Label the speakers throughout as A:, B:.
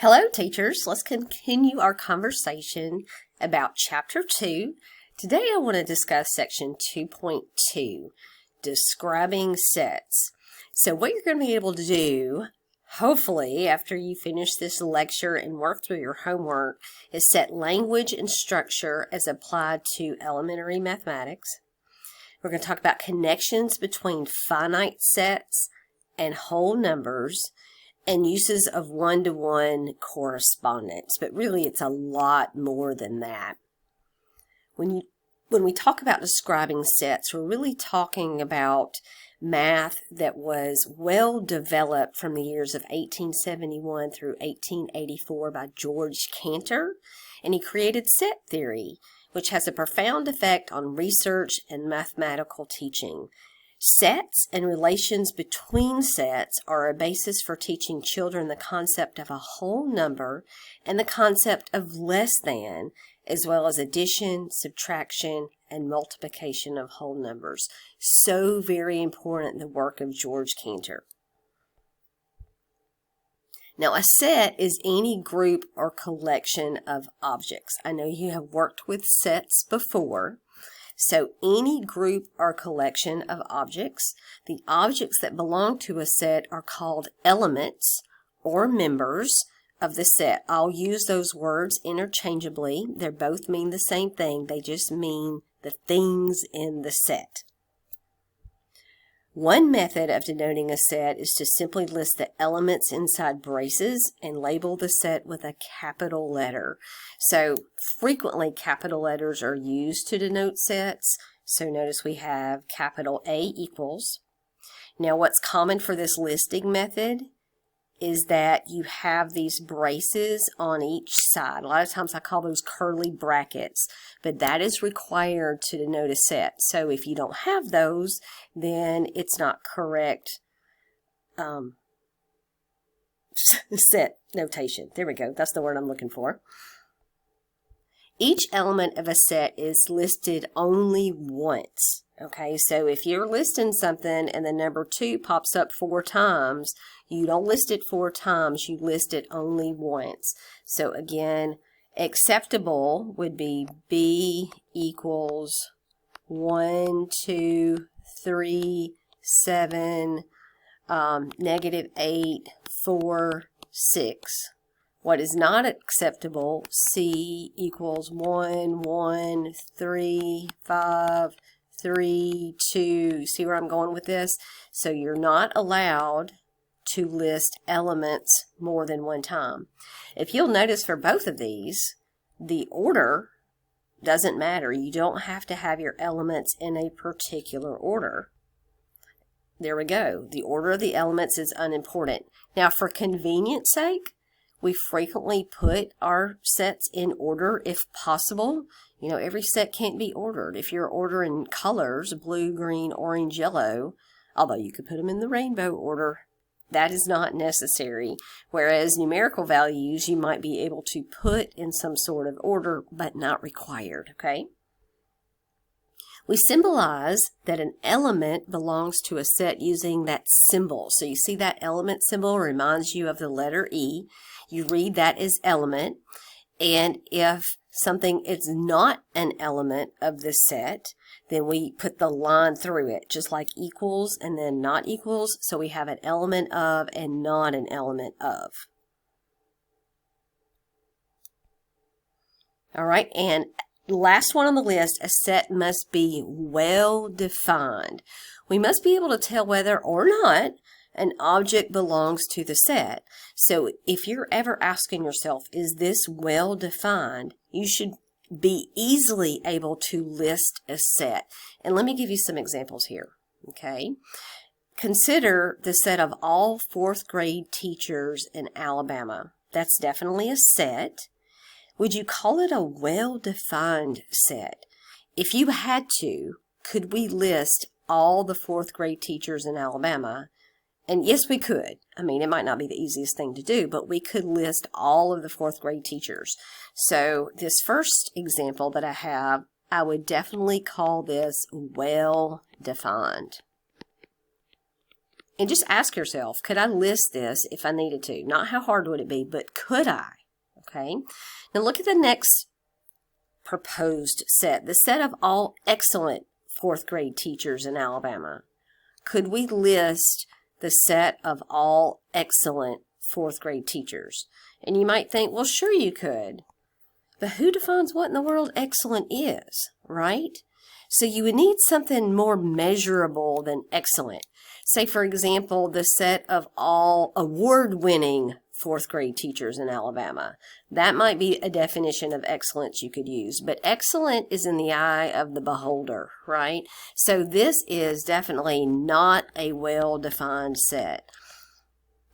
A: Hello, teachers. Let's continue our conversation about Chapter 2. Today I want to discuss Section 2.2, Describing Sets. So what you're going to be able to do, hopefully, after you finish this lecture and work through your homework, is set language and structure as applied to elementary mathematics. We're going to talk about connections between finite sets and whole numbers, and uses of one-to-one correspondence, but really it's a lot more than that. When we talk about describing sets, we're really talking about math that was well developed from the years of 1871 through 1884 by George Cantor, and he created set theory, which has a profound effect on research and mathematical teaching. Sets and relations between sets are a basis for teaching children the concept of a whole number and the concept of less than, as well as addition, subtraction, and multiplication of whole numbers. So very important, the work of George Cantor. Now, a set is any group or collection of objects. I know you have worked with sets before. So any group or collection of objects, the objects that belong to a set are called elements or members of the set. I'll use those words interchangeably. They both mean the same thing. They just mean the things in the set. One method of denoting a set is to simply list the elements inside braces and label the set with a capital letter. So frequently capital letters are used to denote sets. So notice we have capital A equals. Now what's common for this listing method is that you have these braces on each side. A lot of times I call those curly brackets, but that is required to denote a set. So if you don't have those, then it's not correct set notation. There we go. That's the word I'm looking for. Each element of a set is listed only once. Okay, so if you're listing something and the number 2 pops up 4 times, you don't list it 4 times, you list it only once. So again, acceptable would be B equals 1, 2, 3, 7, negative 8, 4, 6. What is not acceptable, C equals 1, 1, 3, 5, 3, 2. See where I'm going with this? So you're not allowed to list elements more than one time. If you'll notice for both of these, the order doesn't matter. You don't have to have your elements in a particular order. There we go. The order of the elements is unimportant. Now, for convenience sake, we frequently put our sets in order if possible. You know, every set can't be ordered. If you're ordering colors, blue, green, orange, yellow, although you could put them in the rainbow order, that is not necessary. Whereas numerical values, you might be able to put in some sort of order, but not required, okay? We symbolize that an element belongs to a set using that symbol. So you see that element symbol reminds you of the letter E. You read that as element. And if something is not an element of the set, then we put the line through it, just like equals and then not equals. So we have an element of and not an element of. All right, and last one on the list, a set must be well defined. We must be able to tell whether or not an object belongs to the set. So if you're ever asking yourself, is this well defined, you should be easily able to list a set. And let me give you some examples here. Okay. Consider the set of all 4th grade teachers in Alabama. That's definitely a set. Would you call it a well-defined set? If you had to, could we list all the 4th grade teachers in Alabama? And yes, we could. I mean, it might not be the easiest thing to do, but we could list all of the 4th grade teachers. So this first example that I have, I would definitely call this well-defined. And just ask yourself, could I list this if I needed to? Not how hard would it be, but could I? Okay. Now look at the next proposed set, the set of all excellent fourth grade teachers in Alabama. Could we list the set of all excellent fourth grade teachers? And you might think, well, sure you could. But who defines what in the world excellent is, right? So you would need something more measurable than excellent. Say, for example, the set of all award-winning fourth grade teachers in Alabama. That might be a definition of excellence you could use. But excellent is in the eye of the beholder, right? So this is definitely not a well-defined set.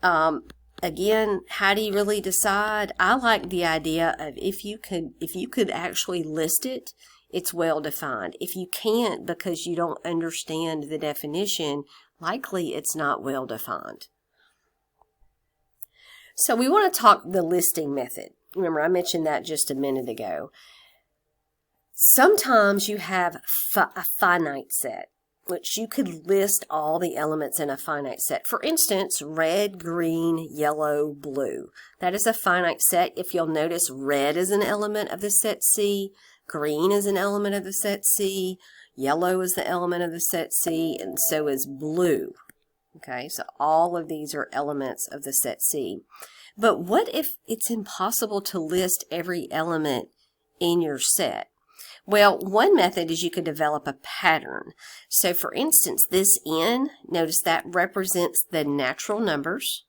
A: Again, how do you really decide? I like the idea of if you could actually list it, it's well defined. If you can't because you don't understand the definition, likely it's not well defined. So we want to talk the listing method. Remember, I mentioned that just a minute ago. Sometimes you have a finite set, which you could list all the elements in a finite set. For instance, red, green, yellow, blue. That is a finite set. If you'll notice, red is an element of the set C, green is an element of the set C, yellow is the element of the set C, and so is blue. Okay, so all of these are elements of the set C. But what if it's impossible to list every element in your set? Well, one method is you could develop a pattern. So for instance, this N, notice that represents the natural numbers.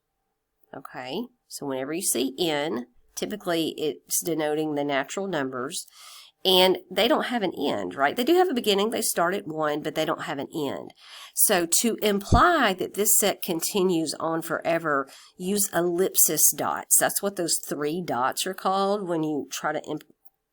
A: Okay, so whenever you see N, typically it's denoting the natural numbers. And they don't have an end, right? They do have a beginning. They start at 1, but they don't have an end. So to imply that this set continues on forever, use ellipsis dots. That's what those 3 dots are called when you try to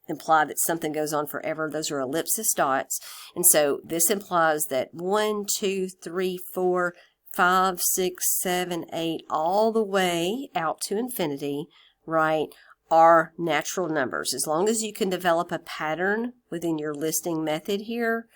A: imply that something goes on forever. Those are ellipsis dots. And so this implies that 1, 2, 3, 4, 5, 6, 7, 8, all the way out to infinity, right, are natural numbers. As long as you can develop a pattern within your listing method here,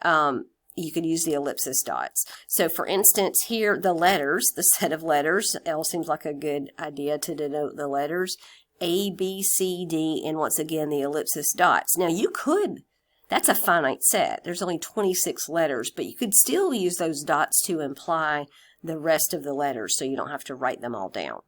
A: you could use the ellipsis dots. So for instance, here the letters, the set of letters, L seems like a good idea to denote the letters, A, B, C, D, and once again the ellipsis dots. Now you could, that's a finite set. There's only 26 letters, but you could still use those dots to imply the rest of the letters so you don't have to write them all down.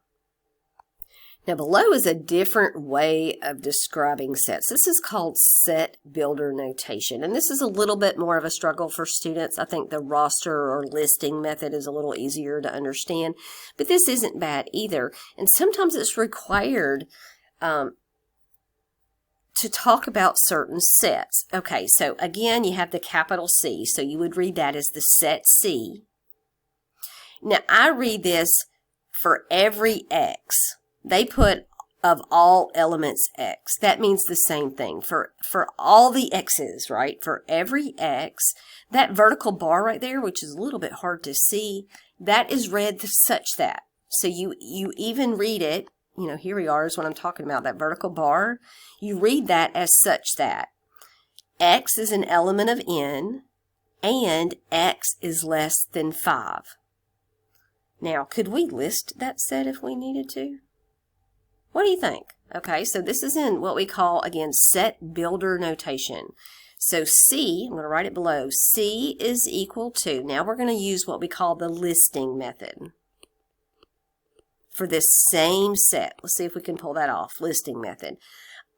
A: Now below is a different way of describing sets. This is called set builder notation. And this is a little bit more of a struggle for students. I think the roster or listing method is a little easier to understand. But this isn't bad either. And sometimes it's required to talk about certain sets. Okay, so again, you have the capital C. So you would read that as the set C. Now I read this for every X. They put of all elements X. That means the same thing. For all the X's, right? For every X, that vertical bar right there, which is a little bit hard to see, that is read such that. So you even read it, you know, here we are is what I'm talking about, that vertical bar. You read that as such that X is an element of N and X is less than 5. Now, could we list that set if we needed to? What do you think? Okay, so this is in what we call, again, set builder notation. So C, I'm going to write it below, C is equal to, now we're going to use what we call the listing method for this same set. Let's see if we can pull that off, listing method.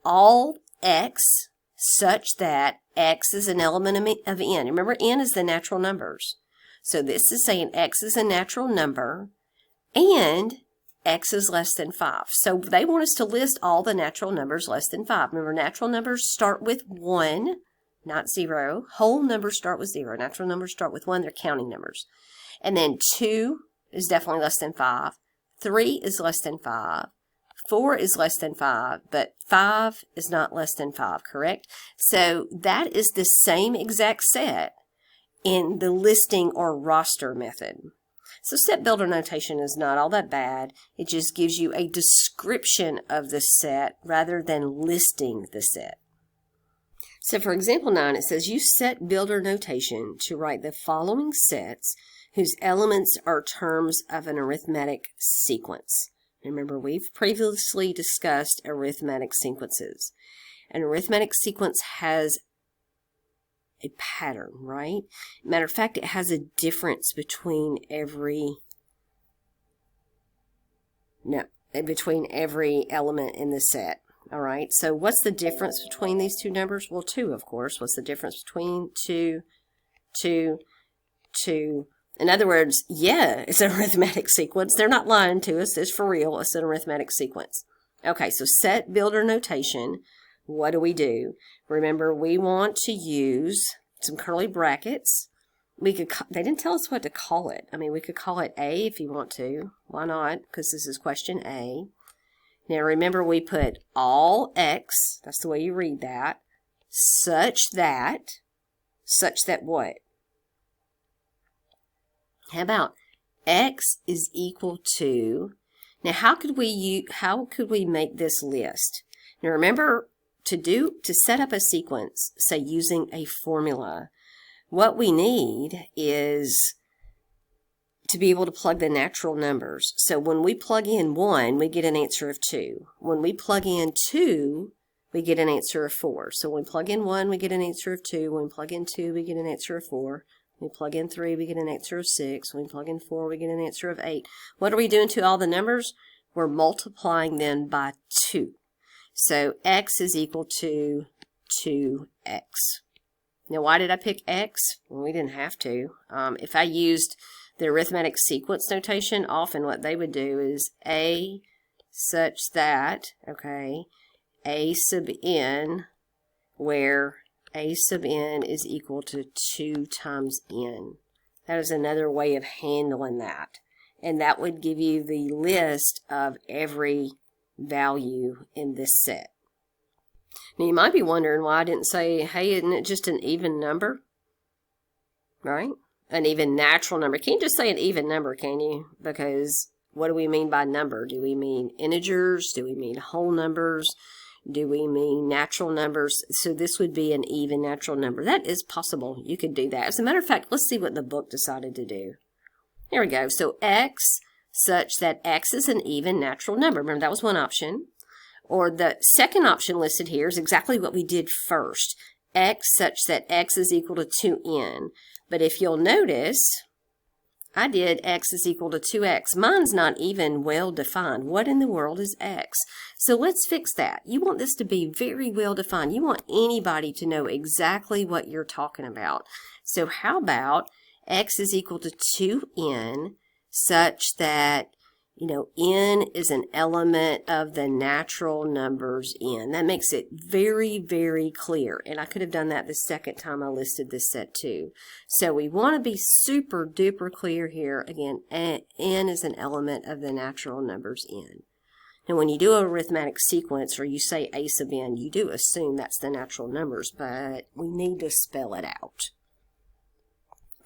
A: All X such that X is an element of N. Remember, N is the natural numbers. So this is saying X is a natural number and X is less than 5. So they want us to list all the natural numbers less than 5. Remember, natural numbers start with 1, not 0. Whole numbers start with 0. Natural numbers start with 1. They're counting numbers. And then 2 is definitely less than 5. 3 is less than 5. 4 is less than 5, but 5 is not less than 5, correct? So that is the same exact set in the listing or roster method. So set builder notation is not all that bad. It just gives you a description of the set rather than listing the set. So for example 9, it says use set builder notation to write the following sets whose elements are terms of an arithmetic sequence. Remember, we've previously discussed arithmetic sequences. An arithmetic sequence has a pattern, right? Matter of fact, it has a difference between every element in the set. All right, so what's the difference between these two numbers? Well, 2, of course. What's the difference between 2, 2, 2? In other words, yeah, it's an arithmetic sequence. They're not lying to us. It's for real. It's an arithmetic sequence. Okay, so set builder notation. What do? Remember, we want to use some curly brackets. They didn't tell us what to call it. I mean, we could call it A if you want to. Why not? Because this is question A. Now, remember, we put all X, that's the way you read that, such that what? How about X is equal to, now how could we make this list? Now, remember, to set up a sequence, say using a formula, what we need is to be able to plug the natural numbers. So when we plug in 1, we get an answer of 2. When we plug in 2, we get an answer of 4. So when we plug in 1, we get an answer of 2. When we plug in 2, we get an answer of 4. When we plug in 3, we get an answer of 6. When we plug in 4, we get an answer of 8. What are we doing to all the numbers? We're multiplying them by 2. So X is equal to 2X. Now, why did I pick X? Well, we didn't have to. If I used the arithmetic sequence notation, often what they would do is A such that, okay, A sub n, where A sub n is equal to 2 times n. That is another way of handling that. And that would give you the list of every value in this set. Now, you might be wondering why I didn't say, hey, isn't it just an even number? Right? An even natural number. Can't just say an even number, can you? Because what do we mean by number? Do we mean integers? Do we mean whole numbers? Do we mean natural numbers? So this would be an even natural number. That is possible. You could do that. As a matter of fact, let's see what the book decided to do. Here we go. So X such that X is an even natural number. Remember, that was one option. Or the second option listed here is exactly what we did first. X such that X is equal to 2n. But if you'll notice, I did X is equal to 2X. Mine's not even well defined. What in the world is X? So let's fix that. You want this to be very well defined. You want anybody to know exactly what you're talking about. So how about X is equal to 2n such that, n is an element of the natural numbers n. That makes it very, very clear. And I could have done that the second time I listed this set too. So we want to be super duper clear here. Again, n is an element of the natural numbers n. And when you do an arithmetic sequence or you say a sub n, you do assume that's the natural numbers, but we need to spell it out.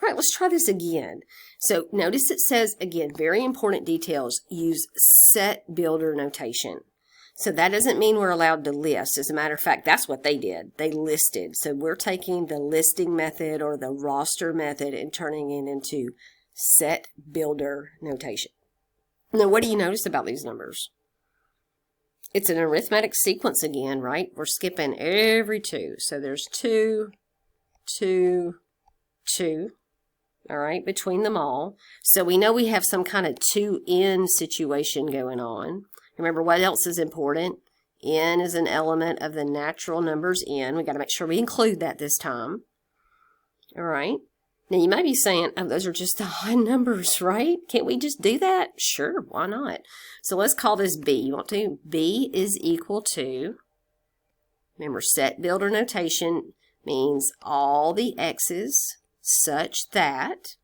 A: All right, let's try this again. So notice it says, again, very important details, use set builder notation. So that doesn't mean we're allowed to list. As a matter of fact, that's what they did. They listed. So we're taking the listing method or the roster method and turning it into set builder notation. Now, what do you notice about these numbers? It's an arithmetic sequence again, right? We're skipping every 2. So there's 2, 2, 2. All right, between them all. So we know we have some kind of 2n situation going on. Remember, what else is important? N is an element of the natural numbers n. We got to make sure we include that this time. All right. Now, you might be saying, oh, those are just the odd numbers, right? Can't we just do that? Sure, why not? So let's call this B. You want to? B is equal to, remember, set builder notation means all the x's such that,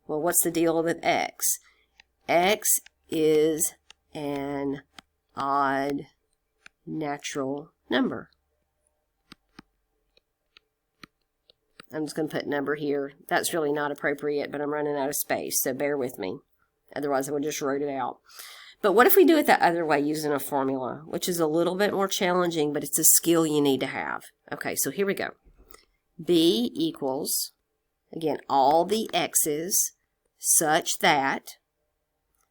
A: well, what's the deal with X? X is an odd natural number. I'm just going to put number here. That's really not appropriate, but I'm running out of space, so bear with me. Otherwise, I would just write it out. But what if we do it that other way using a formula, which is a little bit more challenging, but it's a skill you need to have. Okay, so here we go. B equals, again, all the x's such that,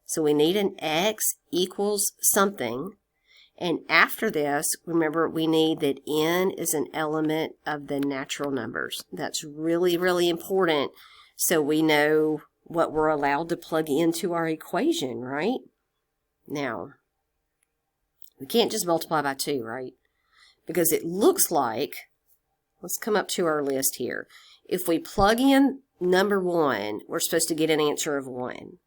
A: so we need an x equals something. And after this, remember, we need that n is an element of the natural numbers. That's really, really important so we know what we're allowed to plug into our equation, right? Now, we can't just multiply by 2, right? Because it looks like, let's come up to our list here. If we plug in number 1, we're supposed to get an answer of 1.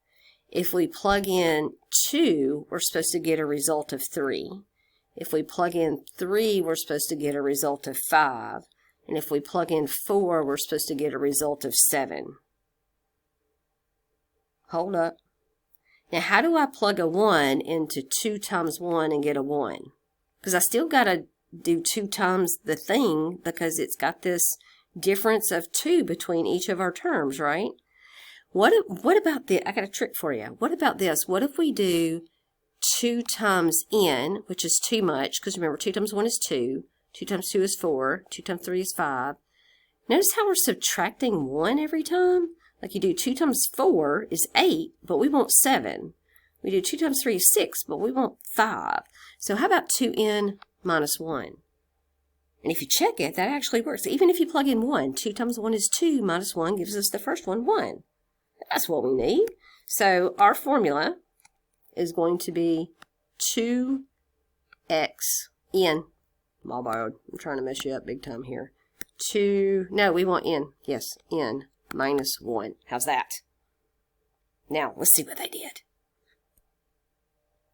A: If we plug in 2, we're supposed to get a result of 3. If we plug in 3, we're supposed to get a result of 5. And if we plug in 4, we're supposed to get a result of 7. Hold up. Now, how do I plug a 1 into 2 times 1 and get a 1? Because I still got to do 2 times the thing because it's got this difference of 2 between each of our terms, right? What about the, I got a trick for you. What about this? What if we do 2 times n, which is too much, because remember 2 times 1 is 2, 2 times 2 is 4, 2 times 3 is 5. Notice how we're subtracting 1 every time? Like you do 2 times 4 is 8, but we want 7. We do 2 times 3 is 6, but we want 5. So how about 2n minus 1? And if you check it, that actually works. Even if you plug in 1, 2 times 1 is 2, minus 1 gives us the first one, 1. That's what we need. So our formula is going to be 2xn. My bad. I'm trying to mess you up big time here. No, we want n. Yes, n minus 1. How's that? Now, let's see what they did.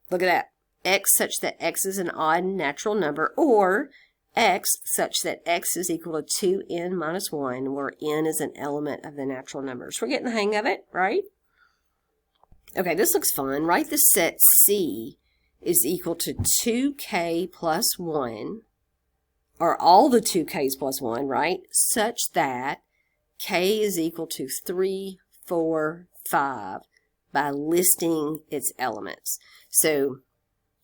A: Look at that. X such that x is an odd natural number, or x such that x is equal to 2n minus 1, where n is an element of the natural numbers. We're getting the hang of it, right? Okay, this looks fun. Write the set C is equal to 2k plus 1, or all the 2k's plus 1, right? Such that k is equal to 3, 4, 5 by listing its elements. So,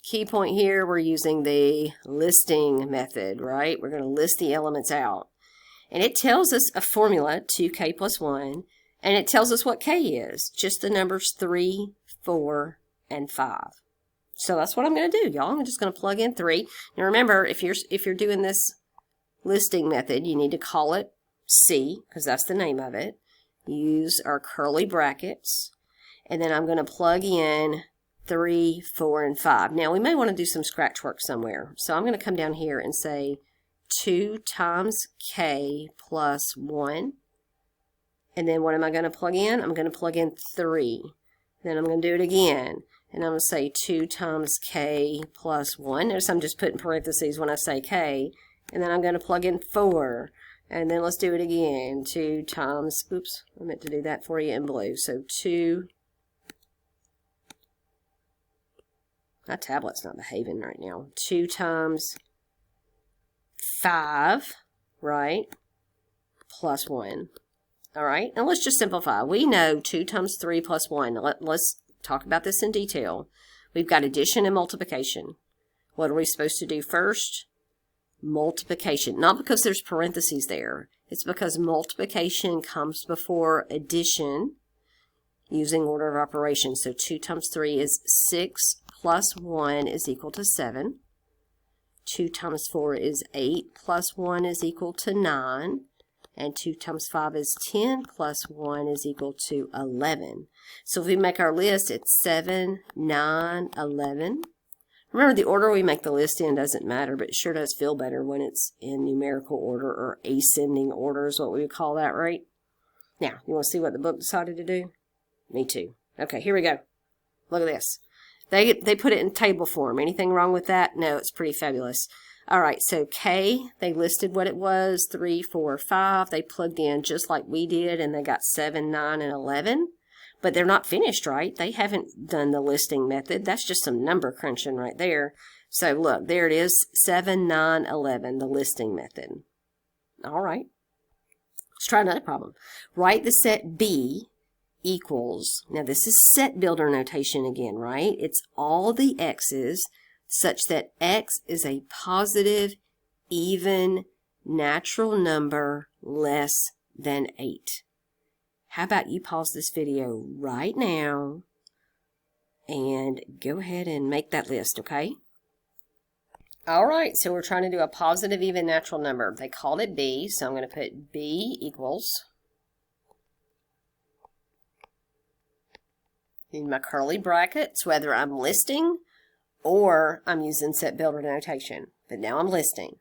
A: key point here, we're using the listing method, right? We're going to list the elements out. And it tells us a formula, 2k plus 1, and it tells us what k is, just the numbers 3, 4, and 5. So that's what I'm going to do, y'all. I'm just going to plug in 3. Now remember, if you're doing this listing method, you need to call it C, because that's the name of it. Use our curly brackets, and then I'm going to plug in 3, 4, and 5. Now, we may want to do some scratch work somewhere. So I'm going to come down here and say 2 times k plus 1. And then what am I going to plug in? I'm going to plug in 3. Then I'm going to do it again. And I'm going to say 2 times k plus 1. Notice I'm just putting parentheses when I say k. And then I'm going to plug in 4. And then let's do it again. 2 times, oops, I meant to do that for you in blue. So 2, my tablet's not behaving right now. 2 times 5, right, plus 1. All right, now let's just simplify. We know 2 times 3 plus 1. Let's talk about this in detail. We've got addition and multiplication. What are we supposed to do first? Multiplication. Not because there's parentheses there. It's because multiplication comes before addition using order of operations. So 2 times 3 is 6 plus 1 is equal to 7. 2 times 4 is 8 plus 1 is equal to 9. And 2 times 5 is 10 plus 1 is equal to 11. So if we make our list, it's 7, 9, 11. Remember, the order we make the list in doesn't matter, but it sure does feel better when it's in numerical order, or ascending order is what we would call that, right? Now, you want to see what the book decided to do? Me too. Okay, here we go. Look at this. They put it in table form. Anything wrong with that? No, it's pretty fabulous. All right, so K, they listed what it was, 3, 4, 5. They plugged in just like we did, and they got 7, 9, and 11. But they're not finished, right? They haven't done the listing method. That's just some number crunching right there. So look, there it is, 7, 9, 11, the listing method. All right. Let's try another problem. Write the set B equals, now this is set builder notation again, right? It's all the x's such that x is a positive, even natural number less than 8. how about you pause this video right now and go ahead and make that list, okay? All right, so we're trying to do a positive even natural number. They called it B, so I'm going to put B equals, in my curly brackets, whether I'm listing or I'm using set builder notation. But now I'm listing.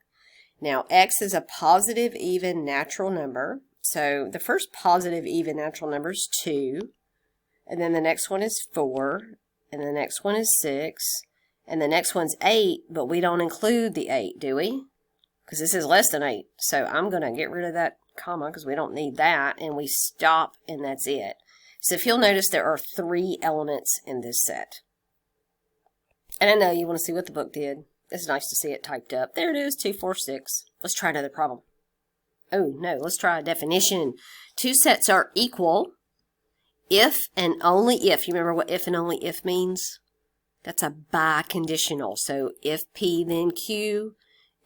A: Now, X is a positive even natural number. So the first positive even natural number is 2, and then the next one is 4, and the next one is 6, and the next one's 8, but we don't include the 8, do we? Because this is less than 8. So I'm going to get rid of that comma because we don't need that, and we stop, and that's it. So if you'll notice, there are 3 elements in this set. And I know you want to see what the book did. It's nice to see it typed up. There it is, 2, 4, 6. Let's try another problem. Oh, no, let's try a definition. 2 sets are equal if and only if. You remember what if and only if means? That's a biconditional. So if P, then Q.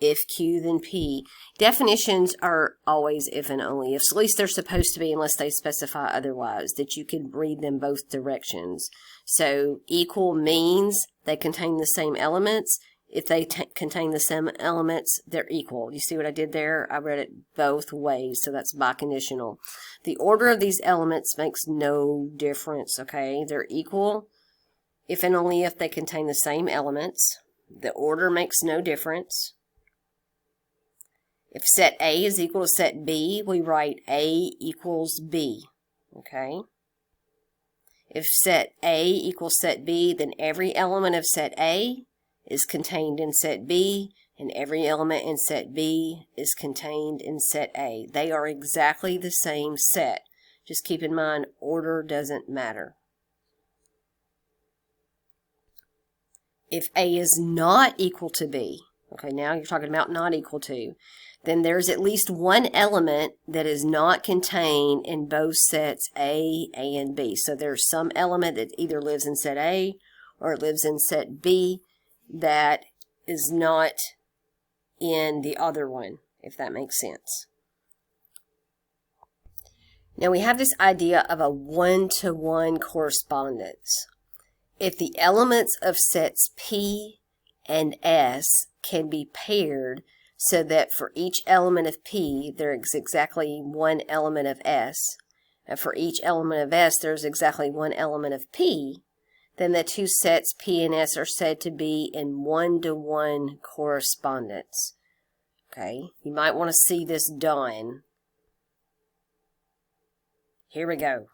A: If Q, then P. Definitions are always if and only if. At least they're supposed to be unless they specify otherwise, that you can read them both directions. So equal means they contain the same elements. If they contain the same elements, they're equal. You see what I did there? I read it both ways, so that's biconditional. The order of these elements makes no difference, okay? They're equal if and only if they contain the same elements. The order makes no difference. If set A is equal to set B, we write A equals B, okay? If set A equals set B, then every element of set A is contained in set B, and every element in set B is contained in set A. They are exactly the same set. Just keep in mind, order doesn't matter. If A is not equal to B, okay, now you're talking about not equal to, then there's at least one element that is not contained in both sets A and B. So there's some element that either lives in set A or it lives in set B that is not in the other one, if that makes sense. Now we have this idea of a one-to-one correspondence. If the elements of sets P and S can be paired so that for each element of P there's exactly one element of S, and for each element of S there's exactly one element of P, then the 2 sets P and S are said to be in one-to-one correspondence. Okay, you might want to see this done. Here we go.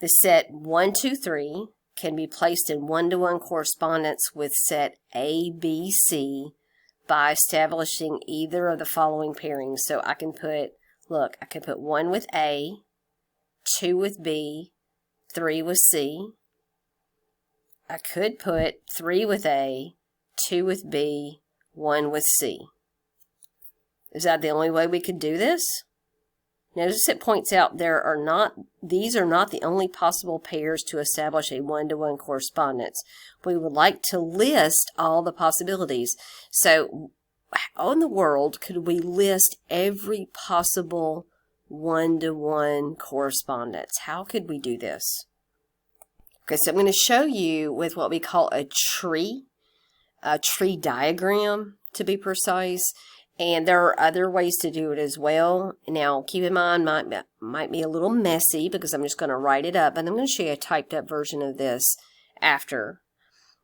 A: The set 1, 2, 3 can be placed in one-to-one correspondence with set A, B, C by establishing either of the following pairings. So I can put, look, I can put 1 with A, 2 with B, 3 with C. I could put 3 with A, 2 with B, 1 with C. Is that the only way we could do this? Notice it points out these are not the only possible pairs to establish a one-to-one correspondence. We would like to list all the possibilities. So how in the world could we list every possible one-to-one correspondence? How could we do this? Okay, so I'm going to show you with what we call a tree diagram to be precise. And there are other ways to do it as well. Now, keep in mind, might be a little messy because I'm just going to write it up. And I'm going to show you a typed up version of this after.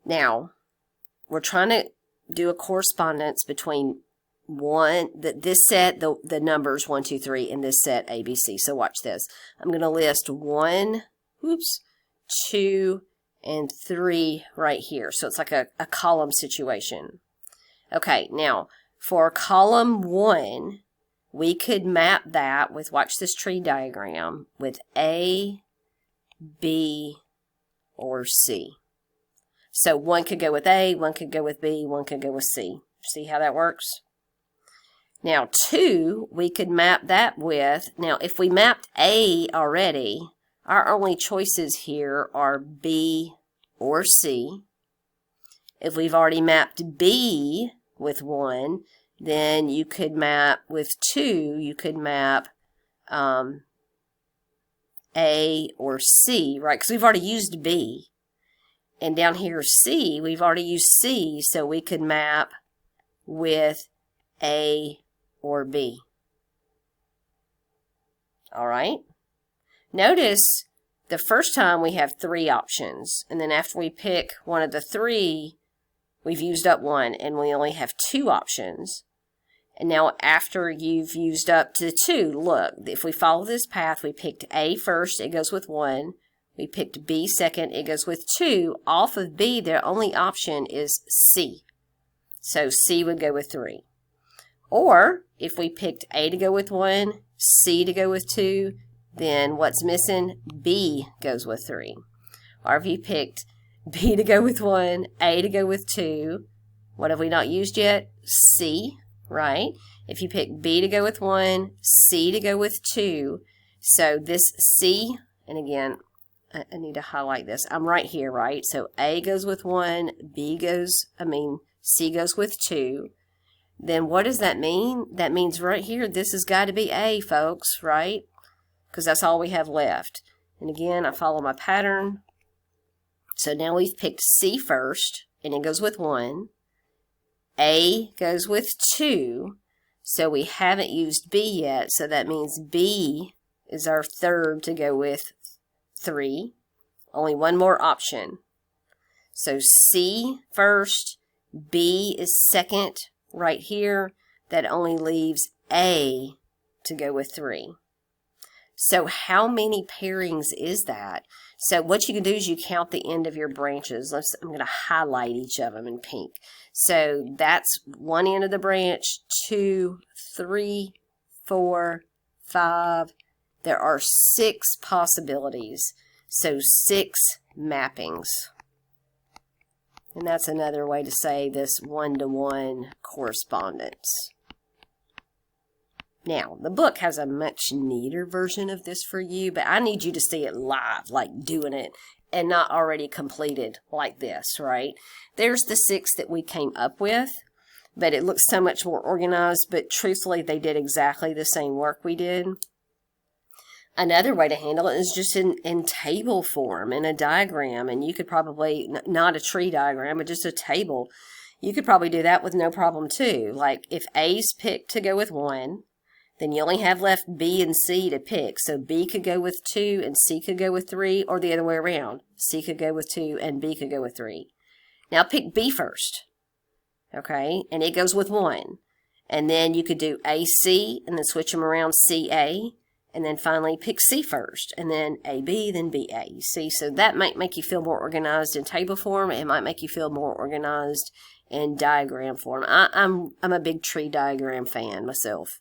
A: Now, we're trying to do a correspondence between this set, the numbers 1, 2, 3, and this set ABC. So watch this. I'm going to list 1, 2, and 3 right here. So it's like a column situation. Okay, now for column 1, we could map that with, watch this tree diagram, with A, B, or C. So 1 could go with A, 1 could go with B, 1 could go with C. See how that works? Now 2, we could map that with, now if we mapped A already, our only choices here are B or C. If we've already mapped B with 1, then you could map with 2, you could map A or C, right? Because we've already used B. And down here, C, we've already used C, so we could map with A or B. All right? Notice the first time we have 3 options, and then after we pick one of the 3, we've used up 1, and we only have 2 options. And now after you've used up to 2, look, if we follow this path, we picked A first, it goes with 1. We picked B second, it goes with 2. Off of B, their only option is C. So C would go with 3. Or if we picked A to go with 1, C to go with 2, then what's missing? B goes with 3. Or if you picked B to go with 1, A to go with 2, what have we not used yet? C, right? If you pick B to go with 1, C to go with 2, so this C, and again, I need to highlight this. I'm right here, right? So A goes with 1, C goes with 2. Then what does that mean? That means right here, this has got to be A, folks, right? Because that's all we have left. And again, I follow my pattern. So now we've picked C first, and it goes with 1. A goes with 2. So we haven't used B yet, so that means B is our third to go with 3. Only one more option. So C first, B is second right here. That only leaves A to go with 3. So how many pairings is that? So what you can do is you count the end of your branches. I'm going to highlight each of them in pink. So that's one end of the branch, 2, 3, 4, 5. There are 6 possibilities. So 6 mappings. And that's another way to say this one-to-one correspondence. Now, the book has a much neater version of this for you, but I need you to see it live, like doing it, and not already completed like this, right? There's the 6 that we came up with, but it looks so much more organized, but truthfully, they did exactly the same work we did. Another way to handle it is just in table form, in a diagram, and you could probably, not a tree diagram, but just a table. You could probably do that with no problem too. Like if A's picked to go with 1, then you only have left B and C to pick. So B could go with 2 and C could go with 3, or the other way around. C could go with 2 and B could go with 3. Now pick B first, okay? And it goes with 1. And then you could do AC and then switch them around, CA, and then finally pick C first, and then AB, then BA. You see, so that might make you feel more organized in table form. It might make you feel more organized in diagram form. I'm a big tree diagram fan myself.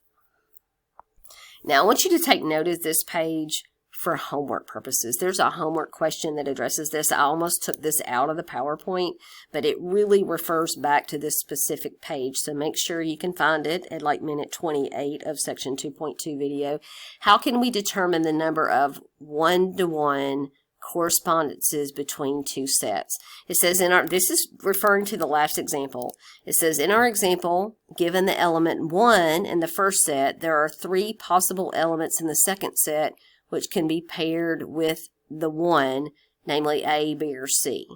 A: Now, I want you to take note of this page for homework purposes. There's a homework question that addresses this. I almost took this out of the PowerPoint, but it really refers back to this specific page. So make sure you can find it at like minute 28 of section 2.2 video. How can we determine the number of one-to-one correspondences between 2 sets? It says this is referring to the last example. It says in our example, given the element 1 in the first set, there are 3 possible elements in the second set which can be paired with the 1, namely A, B, or C.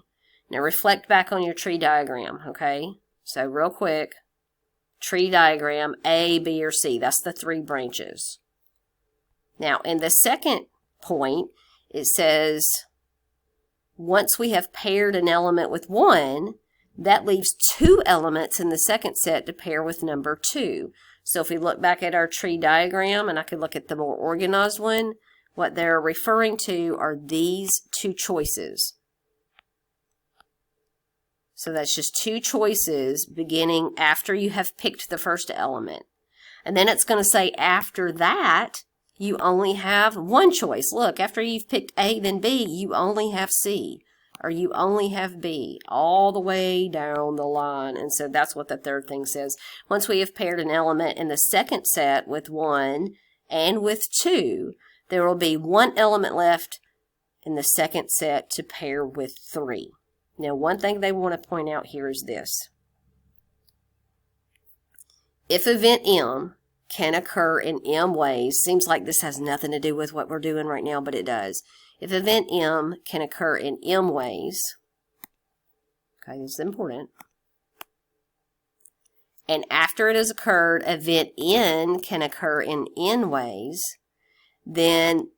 A: Now reflect back on your tree diagram, okay? So real quick, tree diagram, A, B, or C. That's the 3 branches. Now in the second point, it says once we have paired an element with 1, that leaves 2 elements in the second set to pair with number 2. So if we look back at our tree diagram, and I could look at the more organized one, what they're referring to are these 2 choices. So that's just 2 choices beginning after you have picked the first element. And then it's going to say after that, you only have 1 choice. Look, after you've picked A, then B, you only have C. Or you only have B, all the way down the line. And so that's what the third thing says. Once we have paired an element in the second set with 1 and with 2, there will be 1 element left in the second set to pair with 3. Now, one thing they want to point out here is this. If event M can occur in M ways. Seems like this has nothing to do with what we're doing right now, but it does. If event M can occur in M ways, okay, this is important, and after it has occurred, event N can occur in N ways, then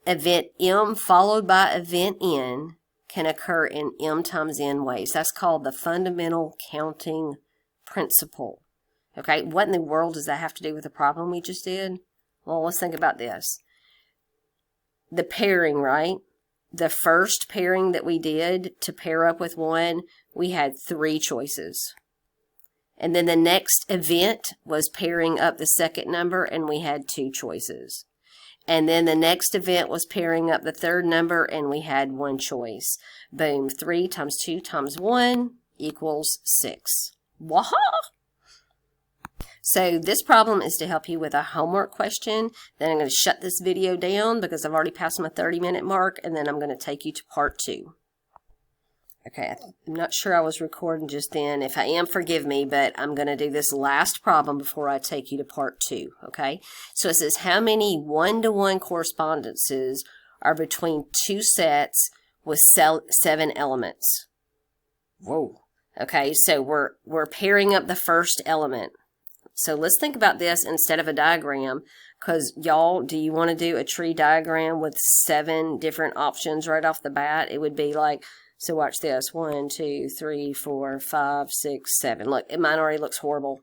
A: event M followed by event N can occur in M times N ways. That's called the fundamental counting principle. Okay, what in the world does that have to do with the problem we just did? Well, let's think about this. The pairing, right? The first pairing that we did to pair up with 1, we had 3 choices. And then the next event was pairing up the second number, and we had 2 choices. And then the next event was pairing up the third number, and we had 1 choice. Boom, 3 times 2 times 1 equals 6. Waha! So this problem is to help you with a homework question. Then I'm going to shut this video down because I've already passed my 30-minute mark, and then I'm going to take you to part 2. Okay, I'm not sure I was recording just then. If I am, forgive me, but I'm going to do this last problem before I take you to part 2, okay? So it says, how many one-to-one correspondences are between 2 sets with 7 elements? Whoa. Okay, so we're pairing up the first element. So let's think about this instead of a diagram, because y'all, do you want to do a tree diagram with 7 different options right off the bat? It would be like, so watch this, 1, 2, 3, 4, 5, 6, 7. Look, mine already looks horrible.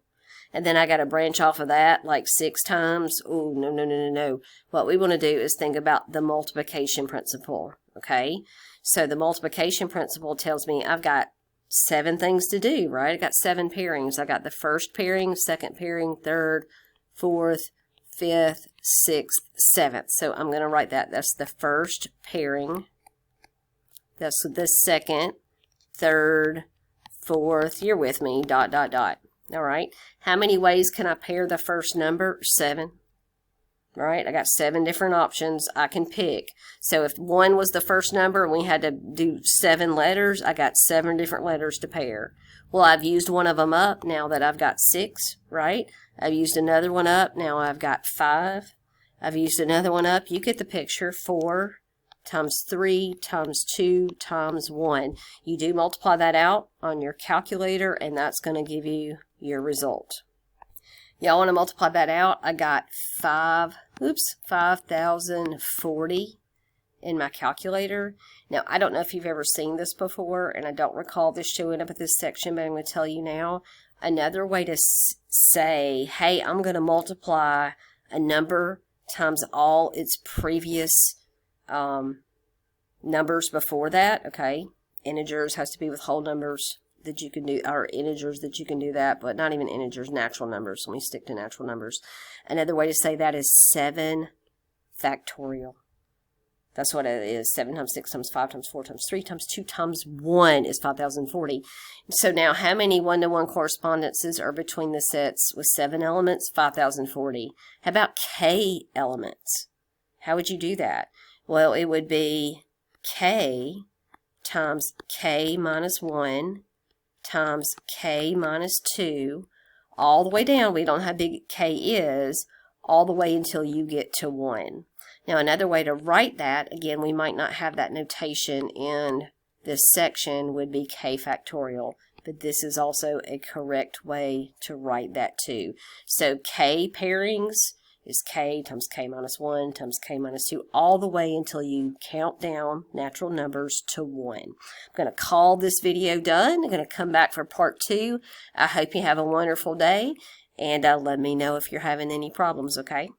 A: And then I got to branch off of that like 6 times. Oh, no, no, no, no, no. What we want to do is think about the multiplication principle, okay? So the multiplication principle tells me I've got 7 things to do, right? I got 7 pairings. I got the first pairing, second pairing, third, fourth, fifth, sixth, seventh. So I'm going to write that. That's the first pairing. That's the second, third, fourth. You're with me. Dot, dot, dot. All right. How many ways can I pair the first number? 7. All right. I got 7 different options I can pick. So if 1 was the first number and we had to do 7 letters, I got 7 different letters to pair. Well, I've used one of them up now that I've got 6, right? I've used another one up. Now I've got 5. I've used another one up. You get the picture. 4 times 3 times 2 times 1. You do multiply that out on your calculator, and that's going to give you your result. Y'all want to multiply that out? I got 5,040 in my calculator. Now, I don't know if you've ever seen this before, and I don't recall this showing up at this section, but I'm going to tell you now. Another way to say, hey, I'm going to multiply a number times all its previous numbers before that, okay? Integers has to be with whole numbers that you can do, or integers that you can do that, but not even integers, natural numbers. Let me stick to natural numbers. Another way to say that is 7 factorial. That's what it is. 7 times 6 times 5 times 4 times 3 times 2 times 1 is 5,040. So now how many one-to-one correspondences are between the sets with 7 elements? 5,040. How about k elements? How would you do that? Well, it would be k times k minus 1 times k minus 2, all the way down. We don't know how big k is, all the way until you get to 1. Now, another way to write that, again, we might not have that notation in this section, would be k factorial. But this is also a correct way to write that too. So k pairings is k times k minus 1 times k minus 2, all the way until you count down natural numbers to 1. I'm going to call this video done. I'm going to come back for part 2. I hope you have a wonderful day, and let me know if you're having any problems, okay?